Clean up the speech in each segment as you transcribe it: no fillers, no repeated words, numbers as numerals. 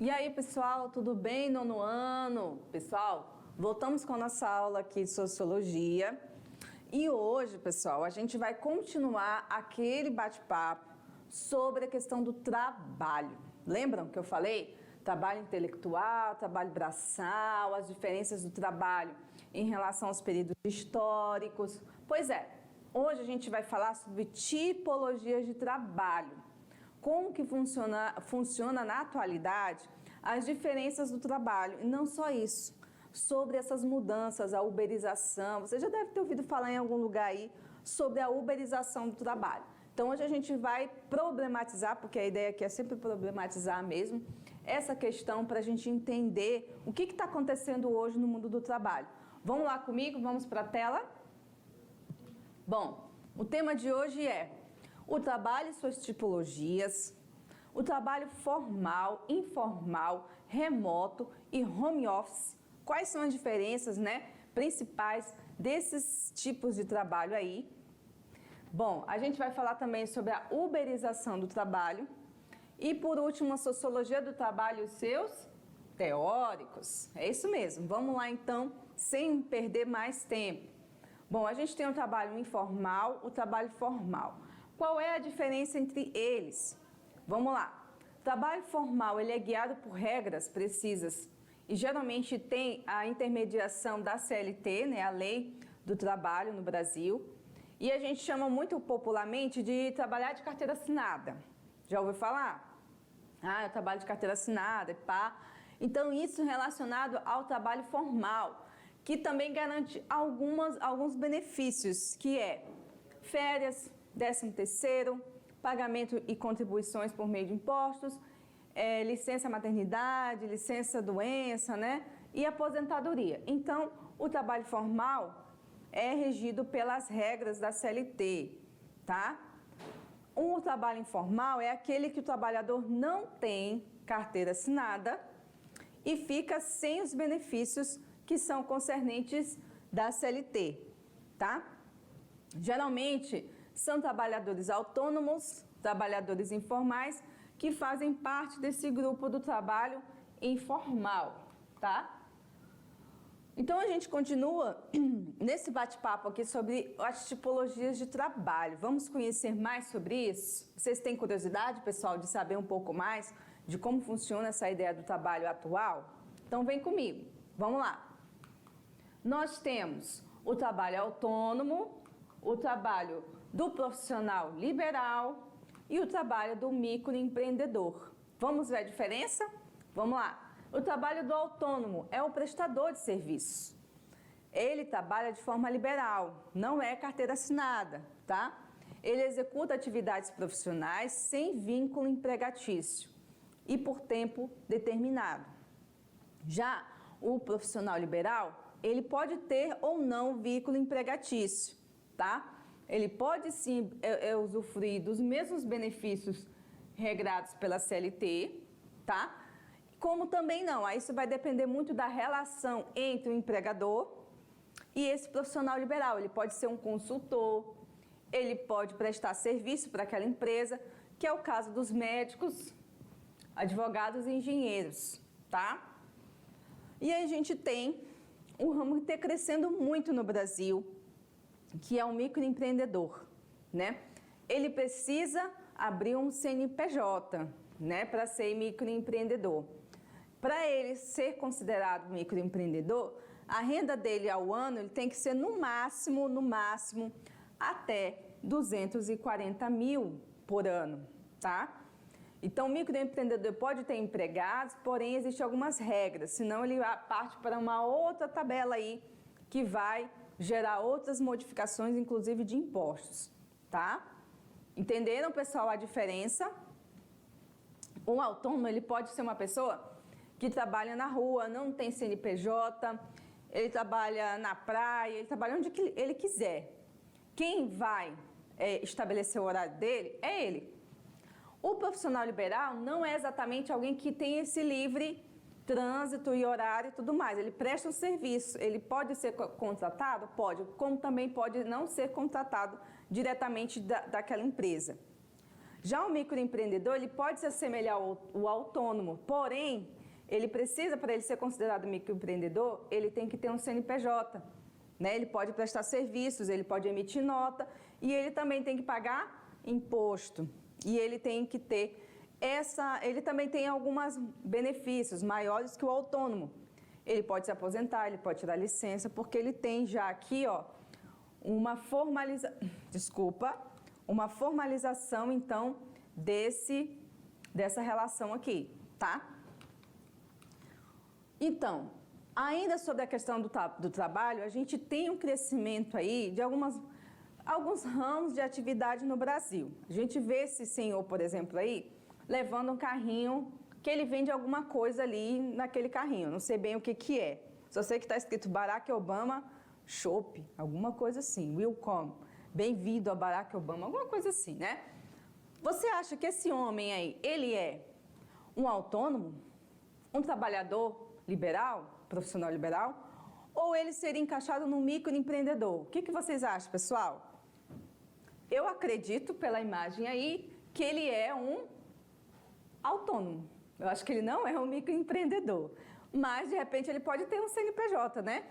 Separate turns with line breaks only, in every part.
E aí, pessoal, tudo bem? Nono ano? Pessoal, voltamos com a nossa aula aqui de Sociologia. E hoje, pessoal, a gente vai continuar aquele bate-papo sobre a questão do trabalho. Lembram que eu falei? Trabalho intelectual, trabalho braçal, as diferenças do trabalho em relação aos períodos históricos. Pois é, hoje a gente vai falar sobre tipologias de trabalho. Como que funciona na atualidade as diferenças do trabalho. E não só isso, sobre essas mudanças, a uberização. Você já deve ter ouvido falar em algum lugar aí sobre a uberização do trabalho. Então hoje a gente vai problematizar, porque a ideia aqui é sempre problematizar mesmo, essa questão para a gente entender o que está acontecendo hoje no mundo do trabalho. Vamos lá comigo? Vamos para a tela? Bom, o tema de hoje é o trabalho e suas tipologias, o trabalho formal, informal, remoto e home office. Quais são as diferenças, principais desses tipos de trabalho aí? Bom, a gente vai falar também sobre a uberização do trabalho e, por último, a sociologia do trabalho e os seus teóricos. É isso mesmo. Vamos lá, então, sem perder mais tempo. Bom, a gente tem o trabalho informal, o trabalho formal. Qual é a diferença entre eles? Vamos lá. O trabalho formal ele é guiado por regras precisas e geralmente tem a intermediação da CLT, a Lei do Trabalho no Brasil, e a gente chama muito popularmente de trabalhar de carteira assinada. Já ouviu falar? Eu trabalho de carteira assinada, pá. Então isso relacionado ao trabalho formal, que também garante alguns benefícios, que é férias, 13º, pagamento e contribuições por meio de impostos, licença maternidade, licença doença, e aposentadoria. Então, o trabalho formal é regido pelas regras da CLT, tá? O trabalho informal é aquele que o trabalhador não tem carteira assinada e fica sem os benefícios que são concernentes da CLT, tá? Geralmente, são trabalhadores autônomos, trabalhadores informais, que fazem parte desse grupo do trabalho informal, tá? Então, a gente continua nesse bate-papo aqui sobre as tipologias de trabalho. Vamos conhecer mais sobre isso? Vocês têm curiosidade, pessoal, de saber um pouco mais de como funciona essa ideia do trabalho atual? Então, vem comigo. Vamos lá. Nós temos o trabalho autônomo, o trabalho do profissional liberal e o trabalho do microempreendedor. Vamos ver a diferença? Vamos lá. O trabalho do autônomo é o prestador de serviços. Ele trabalha de forma liberal, não é carteira assinada, tá? Ele executa atividades profissionais sem vínculo empregatício e por tempo determinado. Já o profissional liberal, ele pode ter ou não vínculo empregatício, tá? Ele pode sim usufruir dos mesmos benefícios regrados pela CLT, tá? Como também não, aí isso vai depender muito da relação entre o empregador e esse profissional liberal. Ele pode ser um consultor, ele pode prestar serviço para aquela empresa, que é o caso dos médicos, advogados e engenheiros, tá? E aí a gente tem um ramo que está crescendo muito no Brasil, que é o microempreendedor, Ele precisa abrir um CNPJ, para ser microempreendedor. Para ele ser considerado microempreendedor, a renda dele ao ano ele tem que ser no máximo, até 240 mil por ano, tá? Então, o microempreendedor pode ter empregados, porém, existem algumas regras, senão ele parte para uma outra tabela aí, que vai gerar outras modificações, inclusive de impostos, tá? Entenderam, pessoal, a diferença? Um autônomo, ele pode ser uma pessoa que trabalha na rua, não tem CNPJ, ele trabalha na praia, ele trabalha onde ele quiser. Quem vai estabelecer o horário dele é ele. O profissional liberal não é exatamente alguém que tem esse livre trânsito e horário e tudo mais. Ele presta um serviço, ele pode ser contratado? Pode, como também pode não ser contratado diretamente daquela empresa. Já o microempreendedor, ele pode se assemelhar ao autônomo, porém, ele precisa, para ele ser considerado microempreendedor, ele tem que ter um CNPJ, né? Ele pode prestar serviços, ele pode emitir nota e ele também tem que pagar imposto. E ele tem que ter ele também tem alguns benefícios maiores que o autônomo. Ele pode se aposentar, ele pode tirar licença, porque ele tem já aqui, ó, uma formalização, então, dessa relação aqui, tá? Então, ainda sobre a questão do trabalho, a gente tem um crescimento aí de alguns ramos de atividade no Brasil. A gente vê esse senhor, por exemplo, aí, levando um carrinho que ele vende alguma coisa ali naquele carrinho, não sei bem o que é. Só sei que está escrito Barack Obama Shop, alguma coisa assim, welcome, bem-vindo a Barack Obama, alguma coisa assim, né? Você acha que esse homem aí, ele é um autônomo, um trabalhador liberal, profissional liberal, ou ele seria encaixado no microempreendedor? O que vocês acham, pessoal? Eu acredito, pela imagem aí, que ele é um autônomo. Eu acho que ele não é um microempreendedor, mas de repente ele pode ter um CNPJ, né?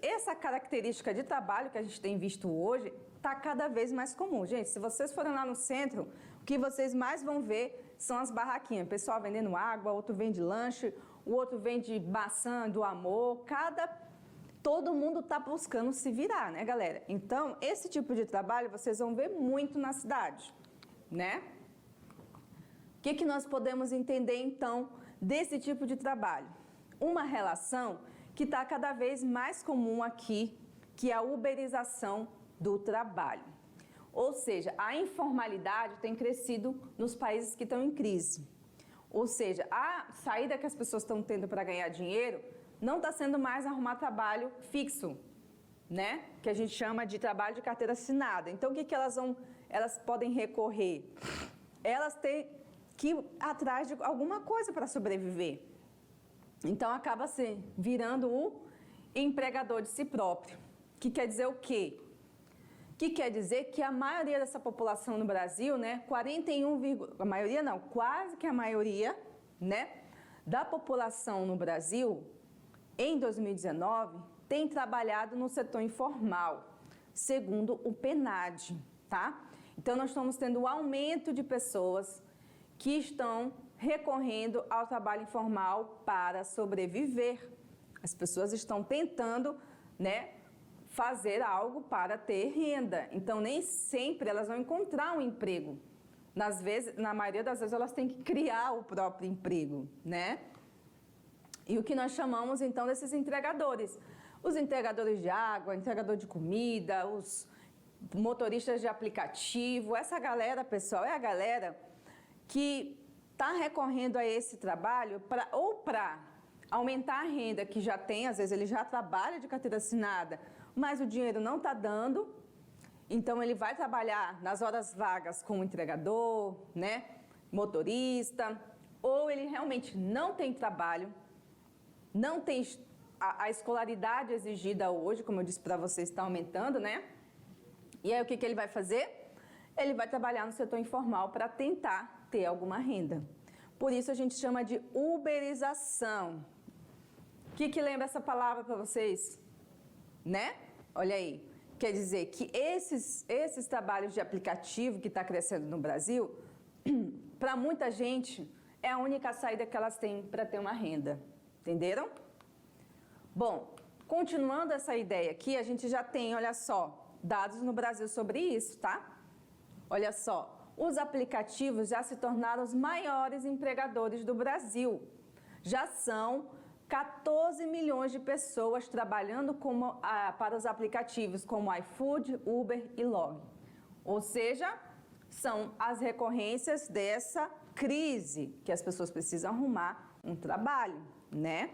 Essa característica de trabalho que a gente tem visto hoje está cada vez mais comum. Gente, se vocês forem lá no centro, o que vocês mais vão ver são as barraquinhas. O pessoal vendendo água, outro vende lanche, o outro vende maçã do amor. Todo mundo está buscando se virar, né, galera? Então, esse tipo de trabalho vocês vão ver muito na cidade, né? O que nós podemos entender, então, desse tipo de trabalho? Uma relação que está cada vez mais comum aqui, que é a uberização do trabalho. Ou seja, a informalidade tem crescido nos países que estão em crise. Ou seja, a saída que as pessoas estão tendo para ganhar dinheiro não está sendo mais arrumar trabalho fixo, né? Que a gente chama de trabalho de carteira assinada. Então, o que elas podem recorrer? Elas têm que ir atrás de alguma coisa para sobreviver. Então, acaba se virando o empregador de si próprio. Que quer dizer o quê? Que quer dizer que a maioria dessa população no Brasil, né, a maioria não, quase que a maioria, né, da população no Brasil, em 2019, tem trabalhado no setor informal, segundo o PNAD, tá? Então, nós estamos tendo um aumento de pessoas que estão recorrendo ao trabalho informal para sobreviver. As pessoas estão tentando, né, fazer algo para ter renda. Então, nem sempre elas vão encontrar um emprego. Na maioria das vezes, elas têm que criar o próprio emprego, né? E o que nós chamamos, então, desses entregadores. Os entregadores de água, entregador de comida, os motoristas de aplicativo. Essa galera, pessoal, é a galera que está recorrendo a esse trabalho para aumentar a renda que já tem. Às vezes, ele já trabalha de carteira assinada, mas o dinheiro não está dando. Então, ele vai trabalhar nas horas vagas como entregador, né, motorista, ou ele realmente não tem trabalho, não tem a escolaridade exigida hoje, como eu disse para vocês, está aumentando, né? E aí, o que ele vai fazer? Ele vai trabalhar no setor informal para tentar ter alguma renda. Por isso, a gente chama de uberização. O que lembra essa palavra para vocês? Né? Olha aí. Quer dizer que esses trabalhos de aplicativo que está crescendo no Brasil, para muita gente, é a única saída que elas têm para ter uma renda. Entenderam? Bom, continuando essa ideia aqui, a gente já tem, olha só, dados no Brasil sobre isso, tá? Olha só, os aplicativos já se tornaram os maiores empregadores do Brasil. Já são 14 milhões de pessoas trabalhando para os aplicativos como iFood, Uber e Log. Ou seja, são as recorrências dessa crise que as pessoas precisam arrumar um trabalho, né?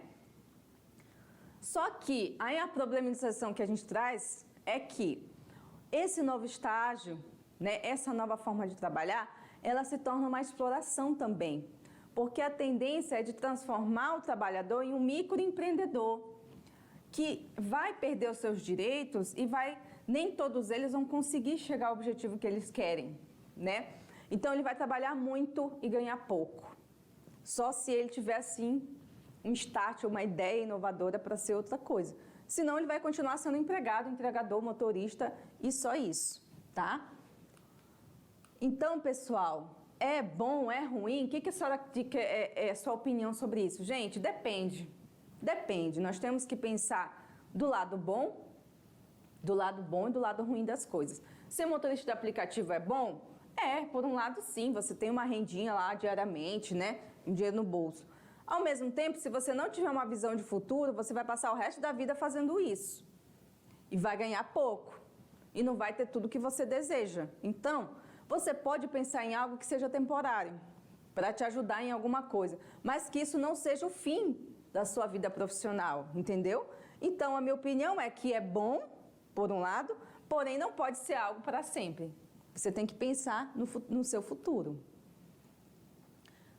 Só que aí a problematização que a gente traz é que esse novo estágio, né, essa nova forma de trabalhar, ela se torna uma exploração também. Porque a tendência é de transformar o trabalhador em um microempreendedor, que vai perder os seus direitos e nem todos eles vão conseguir chegar ao objetivo que eles querem, né? Então, ele vai trabalhar muito e ganhar pouco. Só se ele tiver, assim, um start, uma ideia inovadora para ser outra coisa. Senão, ele vai continuar sendo empregado, entregador, motorista e só isso, tá? Então, pessoal, é bom, é ruim? O que a senhora é a sua opinião sobre isso? Gente, depende. Depende. Nós temos que pensar do lado bom e do lado ruim das coisas. Ser motorista de aplicativo é bom? É, por um lado sim, você tem uma rendinha lá diariamente, né? Um dinheiro no bolso. Ao mesmo tempo, se você não tiver uma visão de futuro, você vai passar o resto da vida fazendo isso. E vai ganhar pouco. E não vai ter tudo que você deseja. Então, você pode pensar em algo que seja temporário, para te ajudar em alguma coisa, mas que isso não seja o fim da sua vida profissional, entendeu? Então, a minha opinião é que é bom, por um lado, porém não pode ser algo para sempre. Você tem que pensar no seu futuro.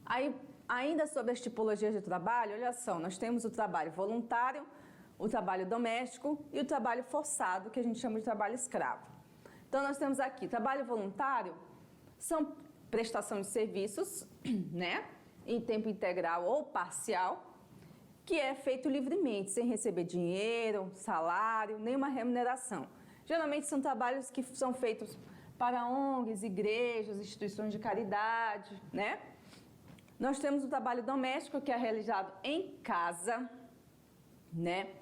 Aí, ainda sobre as tipologias de trabalho, olha só, nós temos o trabalho voluntário, o trabalho doméstico e o trabalho forçado, que a gente chama de trabalho escravo. Então, nós temos aqui, trabalho voluntário, são prestação de serviços, né, em tempo integral ou parcial, que é feito livremente, sem receber dinheiro, salário, nenhuma remuneração. Geralmente são trabalhos que são feitos para ONGs, igrejas, instituições de caridade, né? Nós temos o trabalho doméstico, que é realizado em casa, né?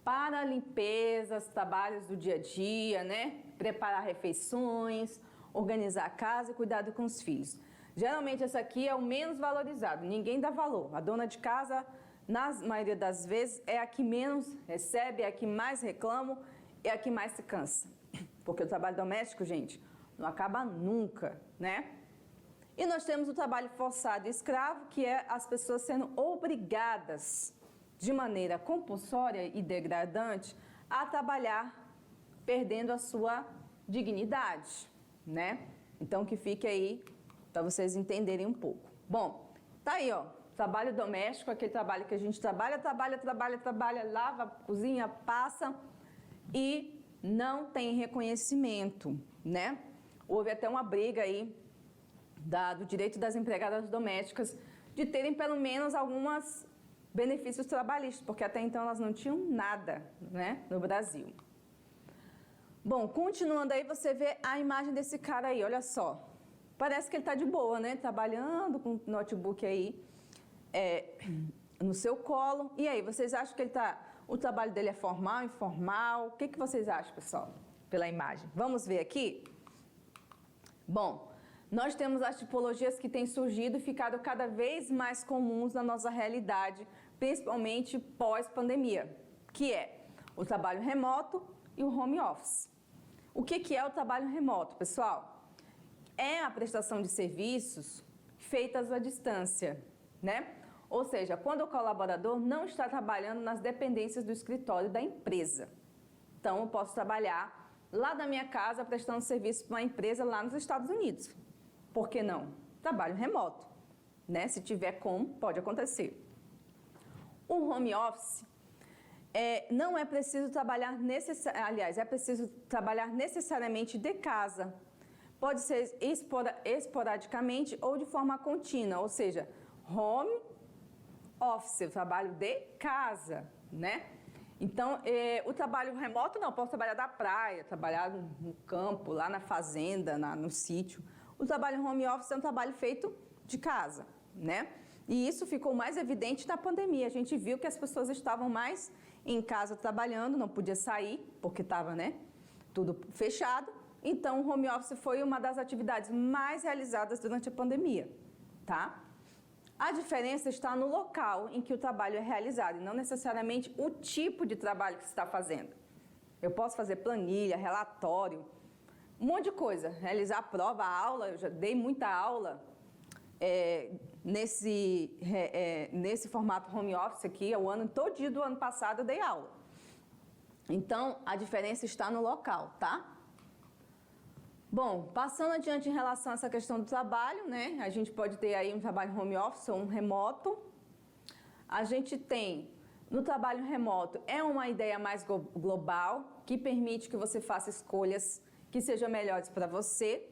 Para limpezas, trabalhos do dia a dia, né? Preparar refeições, organizar a casa e cuidado com os filhos. Geralmente, esse aqui é o menos valorizado, ninguém dá valor. A dona de casa, na maioria das vezes, é a que menos recebe, é a que mais reclama, é a que mais se cansa. Porque o trabalho doméstico, gente, não acaba nunca, né? E nós temos o trabalho forçado e escravo, que é as pessoas sendo obrigadas, de maneira compulsória e degradante, a trabalhar, perdendo a sua dignidade, né? Então, que fique aí para vocês entenderem um pouco. Bom, tá aí, ó, trabalho doméstico, aquele trabalho que a gente trabalha, lava, cozinha, passa e não tem reconhecimento, né? Houve até uma briga aí do direito das empregadas domésticas de terem pelo menos alguns benefícios trabalhistas, porque até então elas não tinham nada, né, no Brasil. Bom, continuando aí, você vê a imagem desse cara aí, olha só. Parece que ele está de boa, né, trabalhando com o notebook aí no seu colo. E aí, vocês acham que o trabalho dele é formal, informal? O que vocês acham, pessoal, pela imagem? Vamos ver aqui? Bom, nós temos as tipologias que têm surgido e ficado cada vez mais comuns na nossa realidade, principalmente pós-pandemia, que é o trabalho remoto e o home office. O que é o trabalho remoto, pessoal? É a prestação de serviços feitas à distância, né? Ou seja, quando o colaborador não está trabalhando nas dependências do escritório da empresa. Então, eu posso trabalhar lá da minha casa prestando serviço para uma empresa lá nos Estados Unidos. Por que não? Trabalho remoto, né? Se tiver como, pode acontecer. O home office não é preciso trabalhar é preciso trabalhar necessariamente de casa. Pode ser esporadicamente ou de forma contínua, ou seja, home office, o trabalho de casa, né? Então, o trabalho remoto não, posso trabalhar da praia, trabalhar no campo, lá na fazenda, no sítio. O trabalho home office é um trabalho feito de casa, né? E isso ficou mais evidente na pandemia. A gente viu que as pessoas estavam mais em casa trabalhando, não podia sair, porque estava, né, tudo fechado. Então, o home office foi uma das atividades mais realizadas durante a pandemia, tá? A diferença está no local em que o trabalho é realizado e não necessariamente o tipo de trabalho que você está fazendo. Eu posso fazer planilha, relatório, um monte de coisa, realizar prova, aula, eu já dei muita aula nesse formato home office aqui, todo dia do ano passado eu dei aula. Então, a diferença está no local, tá? Bom, passando adiante em relação a essa questão do trabalho, né? A gente pode ter aí um trabalho home office ou um remoto. A gente tem, no trabalho remoto, é uma ideia mais global, que permite que você faça escolhas que sejam melhores para você.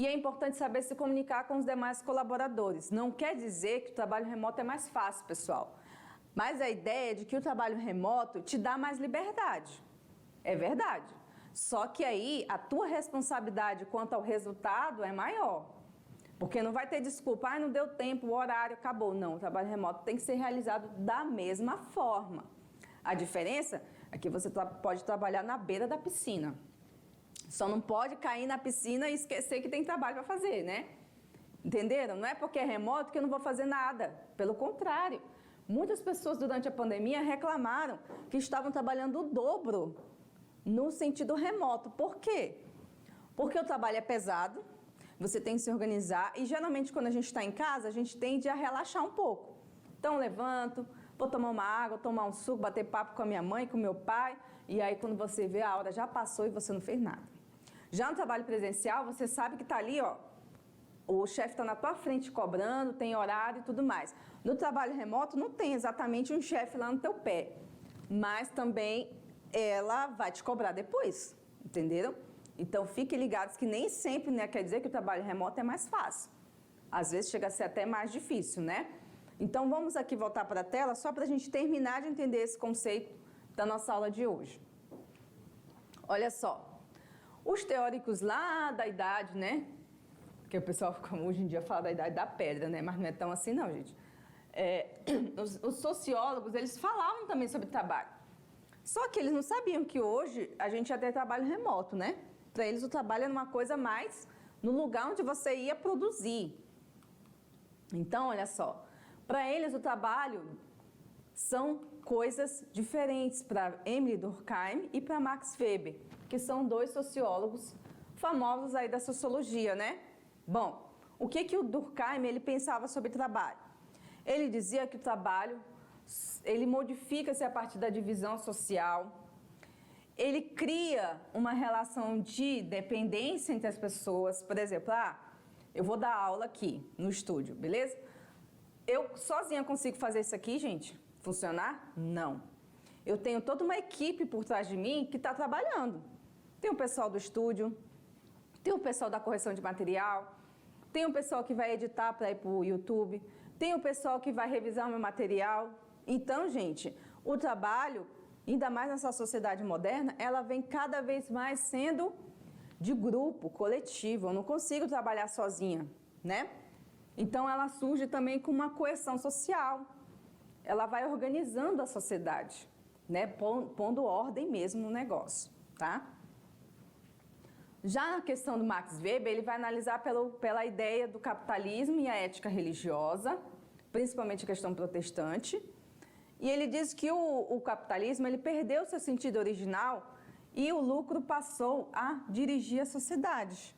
E é importante saber se comunicar com os demais colaboradores. Não quer dizer que o trabalho remoto é mais fácil, pessoal. Mas a ideia é de que o trabalho remoto te dá mais liberdade. É verdade. Só que aí a tua responsabilidade quanto ao resultado é maior. Porque não vai ter desculpa, não deu tempo, o horário acabou. Não, o trabalho remoto tem que ser realizado da mesma forma. A diferença é que você pode trabalhar na beira da piscina. Só não pode cair na piscina e esquecer que tem trabalho para fazer, né? Entenderam? Não é porque é remoto que eu não vou fazer nada. Pelo contrário, muitas pessoas durante a pandemia reclamaram que estavam trabalhando o dobro no sentido remoto. Por quê? Porque o trabalho é pesado, você tem que se organizar e geralmente quando a gente está em casa, a gente tende a relaxar um pouco. Então eu levanto, vou tomar uma água, tomar um suco, bater papo com a minha mãe, com o meu pai, e aí quando você vê a hora já passou e você não fez nada. Já no trabalho presencial, você sabe que está ali, ó, o chefe está na tua frente cobrando, tem horário e tudo mais. No trabalho remoto não tem exatamente um chefe lá no teu pé, mas também ela vai te cobrar depois, entenderam? Então fiquem ligados que nem sempre, né, quer dizer que o trabalho remoto é mais fácil. Às vezes chega a ser até mais difícil, né? Então vamos aqui voltar para a tela só para a gente terminar de entender esse conceito da nossa aula de hoje. Olha só, os teóricos lá da idade, né? Porque o pessoal hoje em dia fala da idade da pedra, né? Mas não é tão assim não, gente. Os sociólogos, eles falavam também sobre trabalho. Só que eles não sabiam que hoje a gente já tem trabalho remoto, né? Para eles o trabalho era uma coisa mais no lugar onde você ia produzir. Então, olha só, para eles o trabalho são coisas diferentes para Emile Durkheim e para Max Weber, que são dois sociólogos famosos aí da sociologia, né? Bom, o que o Durkheim ele pensava sobre trabalho? Ele dizia que o trabalho ele modifica-se a partir da divisão social, ele cria uma relação de dependência entre as pessoas. Por exemplo, eu vou dar aula aqui no estúdio, beleza? Eu sozinha consigo fazer isso aqui, gente? Funcionar? Não. Eu tenho toda uma equipe por trás de mim que está trabalhando. Tem o pessoal do estúdio, tem o pessoal da correção de material, tem o pessoal que vai editar para ir para o YouTube, tem o pessoal que vai revisar o meu material. Então, gente, o trabalho, ainda mais nessa sociedade moderna, ela vem cada vez mais sendo de grupo, coletivo. Eu não consigo trabalhar sozinha, né? Então, ela surge também com uma coesão social. Ela vai organizando a sociedade, né? Pondo ordem mesmo no negócio, tá? Já na questão do Max Weber, ele vai analisar pela ideia do capitalismo e a ética religiosa, principalmente a questão protestante. E ele diz que o capitalismo ele perdeu seu sentido original e o lucro passou a dirigir a sociedade.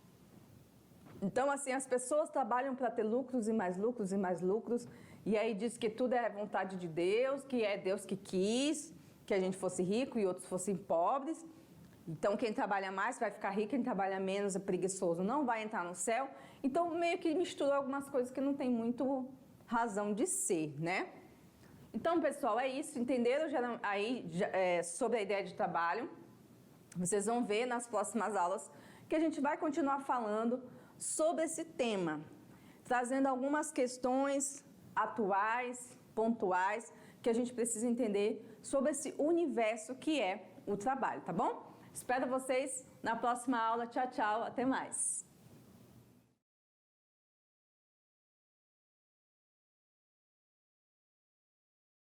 Então, assim, as pessoas trabalham para ter lucros e mais lucros e mais lucros, e aí diz que tudo é vontade de Deus, que é Deus que quis que a gente fosse rico e outros fossem pobres. Então, quem trabalha mais vai ficar rico, quem trabalha menos é preguiçoso, não vai entrar no céu. Então, meio que misturou algumas coisas que não tem muito razão de ser, né? Então, pessoal, é isso. Entenderam aí sobre a ideia de trabalho? Vocês vão ver nas próximas aulas que a gente vai continuar falando sobre esse tema, trazendo algumas questões atuais, pontuais, que a gente precisa entender sobre esse universo que é o trabalho, tá bom? Espero vocês na próxima aula. Tchau, tchau. Até mais.